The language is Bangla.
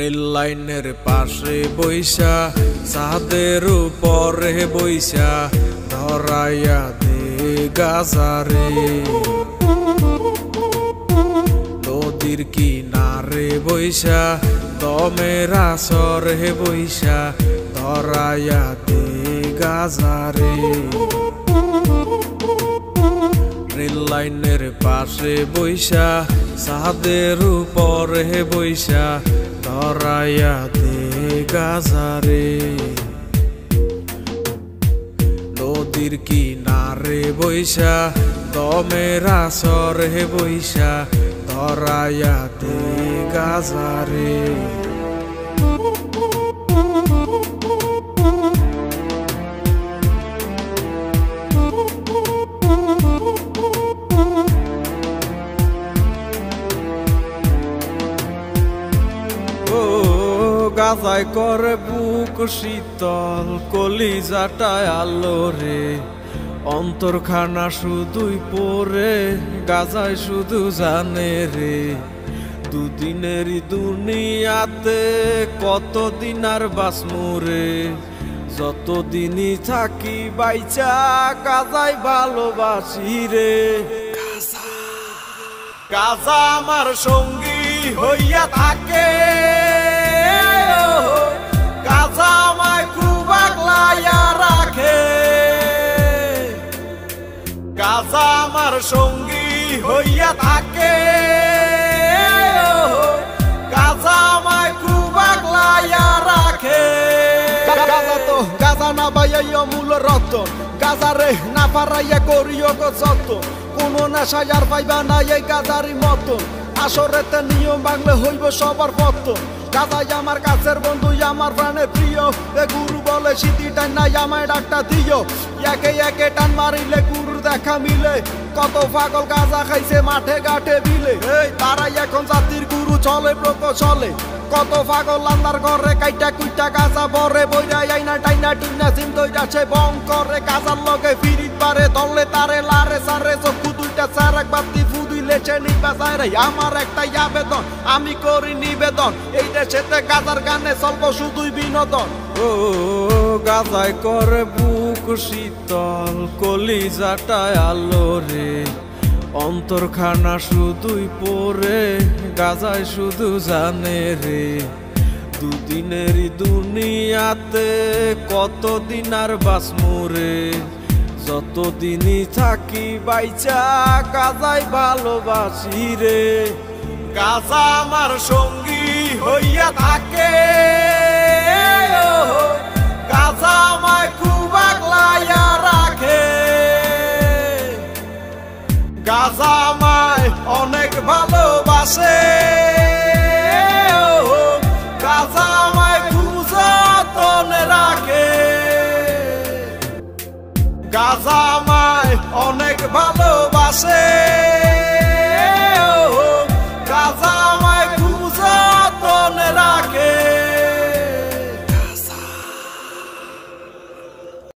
রেল লাইনের পাশে বইসা ছাদের উপরে বইসা ধরাইয়া দে গাজারে, নদীর কিনারে বইসা দমের আসরে বইসা ধরাইয়া দে গাজারে। রেল লাইনের পাশে বইসা ছাদের উপরে বইসা ধরাইয়া দে গাজারে, নদীর কিনারে বইসা দমের আসরে বইসা ধরাইয়া দে গাজারে। গাজায় করে বুক শীতল কলিজাটায় আলো রে, অন্তরখানা শুধুই পড়ে গাজায় শুধু জানে রে। দুদিনেরই দুনিয়াতে কতদিন আর বাঁচমু রে, যতদিনই থাকি বাইচা গাজায় ভালোবাসি রে। গাজা আমার সঙ্গী হইয়া থাকে, গাজা আমায় খুব আগলাইয়া রাখে। গাজা আমার সঙ্গী হইয়া থাকে, গাজা আমায় খুব আগলাইয়া রাখে। গাজা না বাইয়া মূল রতন, গাজারে না পারাইয়া করিও গো যতন। কোন নেশায় আর পাইবা না এই গাজারি মতন, আসরেতে নিয়ম ভাঙলে হইব সবার পতন। গাজাই আমার কাছের বন্ধু, আমার প্রাণের প্রিয়। এ গুরু বলে স্মৃতি টান নাই আমায় ডাকটা দিও, একে একে টান মারিলে গুরুর দেখা মিলে। কত পাগল গাজা খাইছে মাঠে ঘাটে বিলে, এই তারাই এখন জাতির গুরু চলে প্রকৌশলে। কত পাগল আন্দার ঘরে কাইটা কুইটা গাজা বরে বইরা আইনা টাইনা টুইনা চিন্তই যাচ্ছে বং করে। গাজার লগে ফিরিত পারে দলে তারে লারে সারে চক্ষু দুইটা চার এক বাতি ফুদিলে চেনি বাজায় রে। আমার একটাই আবেদন, আমি করি নিবেদন, এই দেশেতে গাজার গানে চলবো শুধুই বিনোদন। ও গাজায় করে বুক শীতল কলিজাটায় আলো রে, অন্তরখানা শুধুই পড়ে গাজায় শুধু জানে রে। দুদিনেরই দুনিয়াতে কতদিন আর বাঁচমু রে, যতদিনই থাকি বাইচা গাজায় ভালোবাসি রে। গাজা আমার সঙ্গী হইয়া থাকে, গাজা আমায় খুব আগলাইয়া রাখে। গাজা আমায় অনেক ভালোবাসে, গাজা আমায় খুব যতনে রাখে। গাজা আমায় অনেক ভালোবাসে।